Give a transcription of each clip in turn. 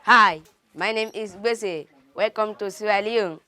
Hi, my name is Bese. Welcome to Sierra Leone.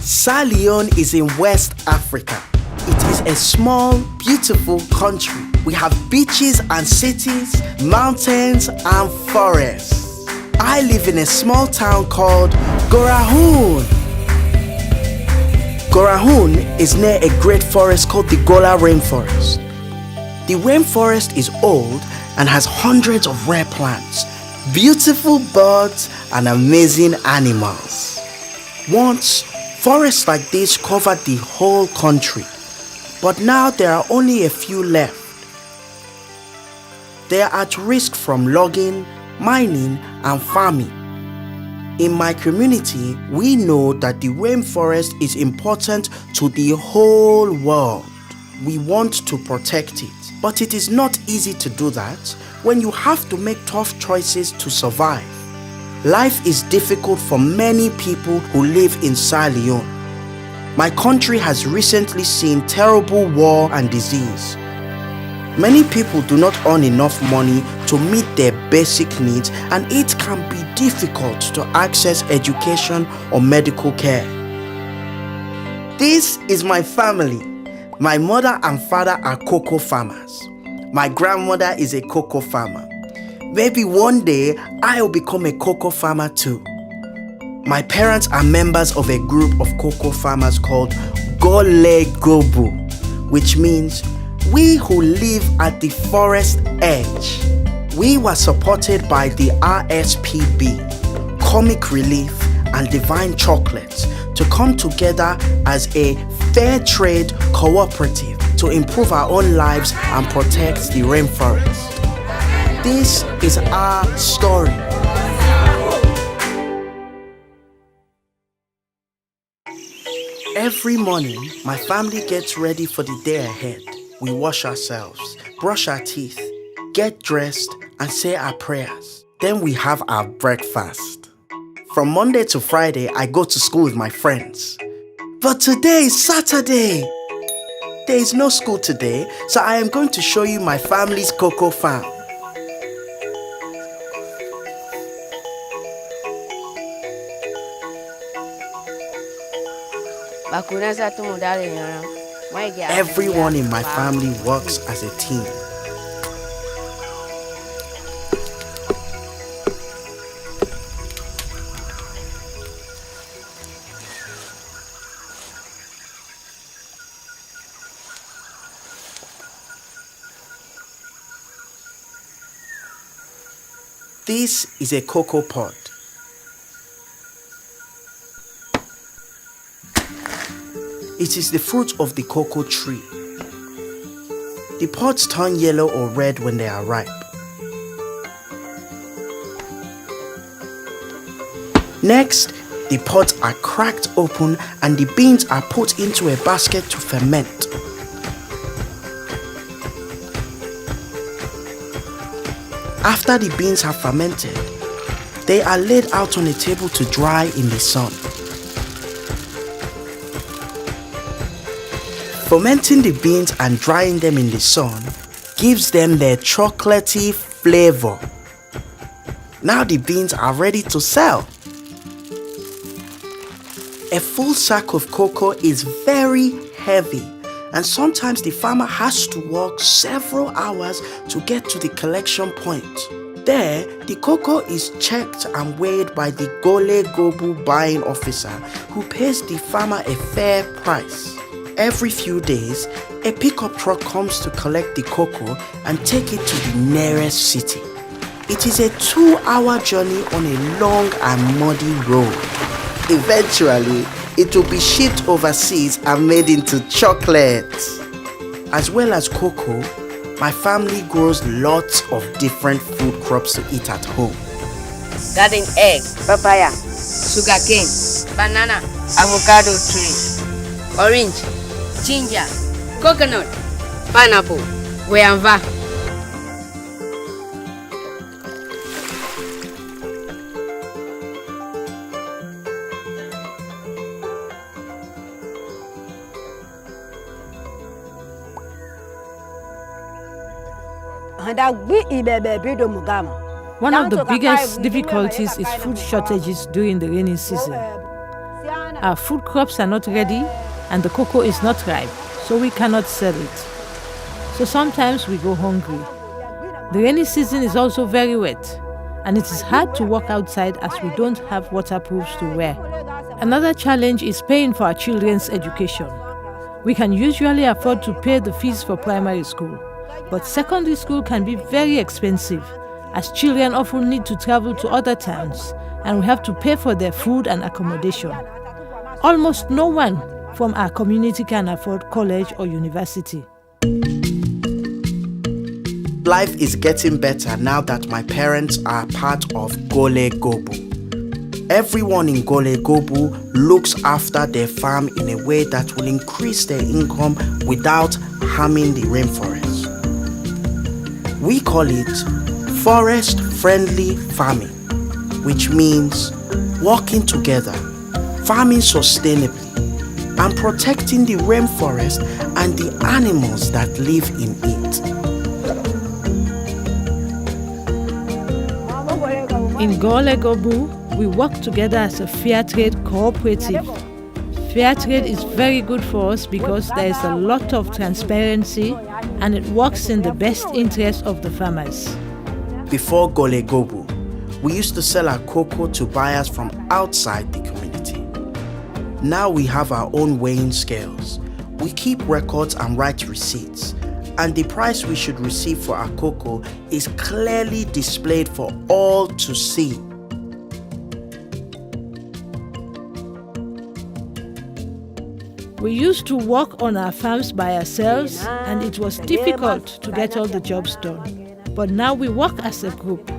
Sierra Leone is in West Africa. It is a small, beautiful country. We have beaches and cities, mountains and forests. I live in a small town called Gorahoon. Gorahoon is near a great forest called the Gola Rainforest. The rainforest is old and has hundreds of rare plants, beautiful birds and amazing animals. Once, forests like this covered the whole country, but now there are only a few left. They are at risk from logging, mining and farming. In my community, we know that the rainforest is important to the whole world. We want to protect it, but it is not easy to do that when you have to make tough choices to survive. Life is difficult for many people who live in Sierra Leone. My country has recently seen terrible war and disease. Many people do not earn enough money to meet their basic needs, and it can be difficult to access education or medical care. This is my family. My mother and father are cocoa farmers. My grandmother is a cocoa farmer. Maybe one day I'll become a cocoa farmer too. My parents are members of a group of cocoa farmers called Gole Gobu, which means we who live at the forest edge. We were supported by the RSPB, Comic Relief and Divine Chocolate to come together as a fair trade cooperative to improve our own lives and protect the rainforest. This is our story. Every morning, my family gets ready for the day ahead. We wash ourselves, brush our teeth, get dressed, and say our prayers. Then we have our breakfast. From Monday to Friday, I go to school with my friends. But today is Saturday. There is no school today, so I am going to show you my family's cocoa farm. Everyone in my family works as a team. This is a cocoa pod. It is the fruit of the cocoa tree. The pods turn yellow or red when they are ripe. Next, the pods are cracked open and the beans are put into a basket to ferment. After the beans have fermented, they are laid out on a table to dry in the sun. Fermenting the beans and drying them in the sun gives them their chocolatey flavor. Now the beans are ready to sell. A full sack of cocoa is very heavy, and sometimes the farmer has to walk several hours to get to the collection point. There, the cocoa is checked and weighed by the Gole Gobu buying officer, who pays the farmer a fair price. Every few days, a pickup truck comes to collect the cocoa and take it to the nearest city. It is a 2-hour journey on a long and muddy road. Eventually, it will be shipped overseas and made into chocolate. As well as cocoa, my family grows lots of different food crops to eat at home. Garden egg, papaya, sugarcane, banana, avocado tree, orange, ginger, coconut, pineapple, guava. Handa gbi ibebe bido mugama. One of the biggest difficulties is food shortages during the rainy season. Our food crops are not ready and the cocoa is not ripe, so we cannot sell it. So sometimes we go hungry. The rainy season is also very wet, and it is hard to walk outside as we don't have waterproofs to wear. Another challenge is paying for our children's education. We can usually afford to pay the fees for primary school, but secondary school can be very expensive, as children often need to travel to other towns, and we have to pay for their food and accommodation. Almost no one from our community can afford college or university. Life is getting better now that my parents are part of Gole Gobu. Everyone in Gole Gobu looks after their farm in a way that will increase their income without harming the rainforest. We call it forest-friendly farming, which means working together, farming sustainably, and protecting the rainforest and the animals that live in it. In Gole Gobu, we work together as a fair trade cooperative. Fair trade is very good for us because there is a lot of transparency and it works in the best interest of the farmers. Before Gole Gobu, we used to sell our cocoa to buyers from outside the community. Now we have our own weighing scales. We keep records and write receipts, and the price we should receive for our cocoa is clearly displayed for all to see. We used to work on our farms by ourselves, and it was difficult to get all the jobs done. But now we work as a group.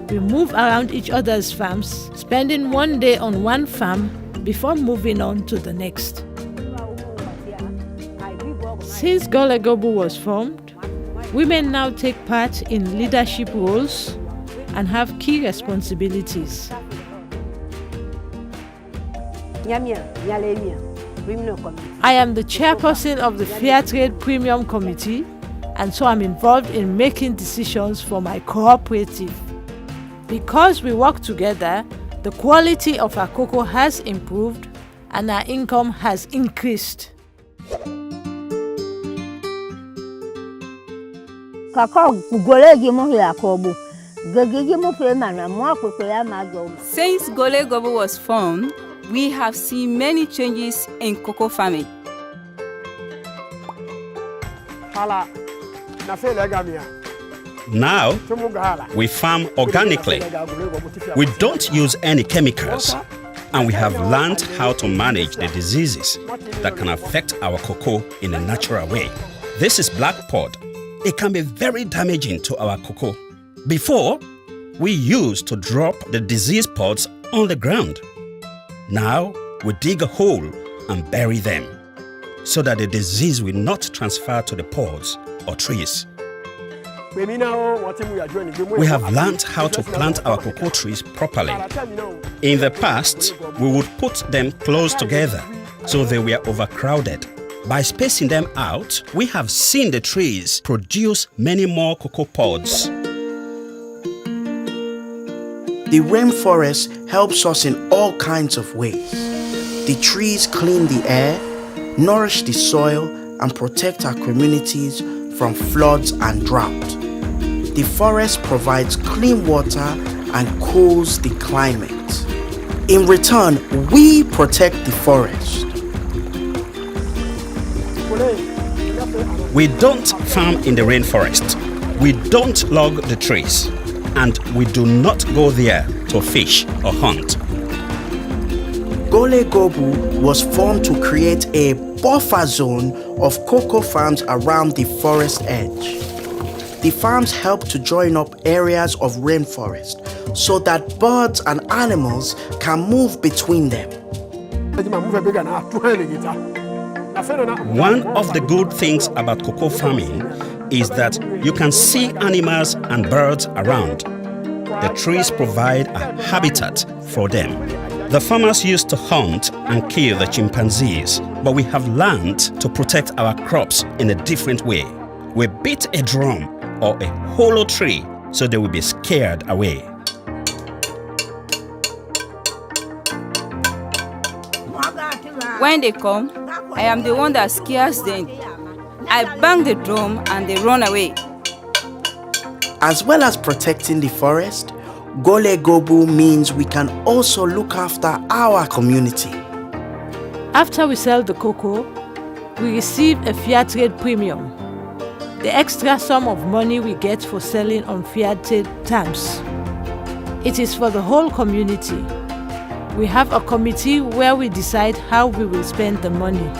We move around each other's farms, spending one day on one farm before moving on to the next. Since Gole Gobu was formed, women now take part in leadership roles and have key responsibilities. I am the chairperson of the Fair Trade Premium Committee, and so I'm involved in making decisions for my cooperative. Because we work together, the quality of our cocoa has improved and our income has increased. Since Gole Gobu was formed, we have seen many changes in cocoa farming. Now, we farm organically. We don't use any chemicals, and we have learned how to manage the diseases that can affect our cocoa in a natural way. This is black pod. It can be very damaging to our cocoa. Before, we used to drop the disease pods on the ground. Now, we dig a hole and bury them so that the disease will not transfer to the pods or trees. We have learned how to plant our cocoa trees properly. In the past, we would put them close together so they were overcrowded. By spacing them out, we have seen the trees produce many more cocoa pods. The rainforest helps us in all kinds of ways. The trees clean the air, nourish the soil, and protect our communities from floods and drought. The forest provides clean water and cools the climate. In return, we protect the forest. We don't farm in the rainforest. We don't log the trees. And we do not go there to fish or hunt. Gole Gobu was formed to create a buffer zone of cocoa farms around the forest edge. The farms help to join up areas of rainforest so that birds and animals can move between them. One of the good things about cocoa farming is that you can see animals and birds around. The trees provide a habitat for them. The farmers used to hunt and kill the chimpanzees, but we have learned to protect our crops in a different way. We beat a drum or a hollow tree so they will be scared away. When they come, I am the one that scares them. I bang the drum and they run away. As well as protecting the forest, Gole Gobu means we can also look after our community. After we sell the cocoa, we receive a fair trade premium, the extra sum of money we get for selling on fair trade terms. It is for the whole community. We have a committee where we decide how we will spend the money.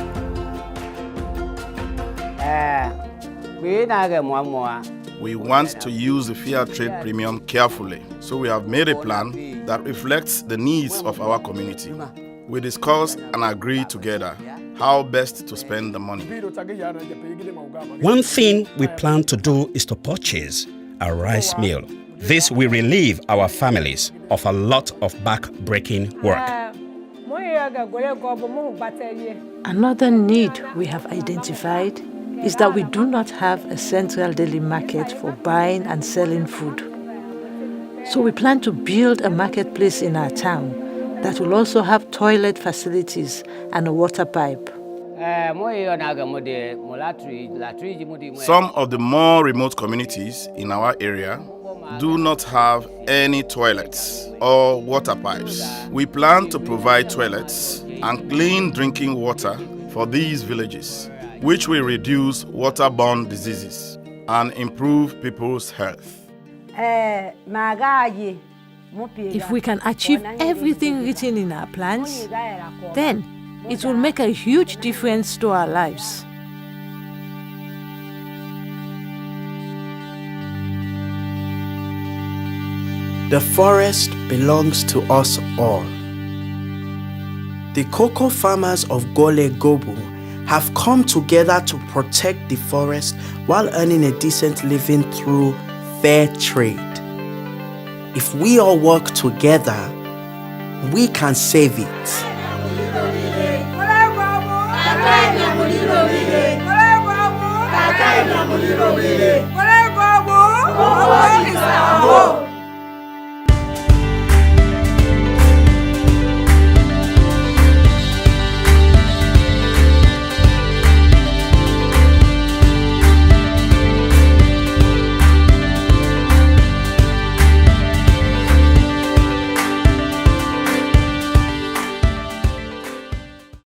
We want to use the fair trade premium carefully, so we have made a plan that reflects the needs of our community. We discuss and agree together how best to spend the money. One thing we plan to do is to purchase a rice mill. This will relieve our families of a lot of back-breaking work. Another need we have identified is that we do not have a central daily market for buying and selling food. So we plan to build a marketplace in our town that will also have toilet facilities and a water pipe. Some of the more remote communities in our area do not have any toilets or water pipes. We plan to provide toilets and clean drinking water for these villages, which will reduce waterborne diseases and improve people's health. If we can achieve everything written in our plans, then it will make a huge difference to our lives. The forest belongs to us all. The cocoa farmers of Gole Gobu have come together to protect the forest while earning a decent living through fair trade. If we all work together, we can save it.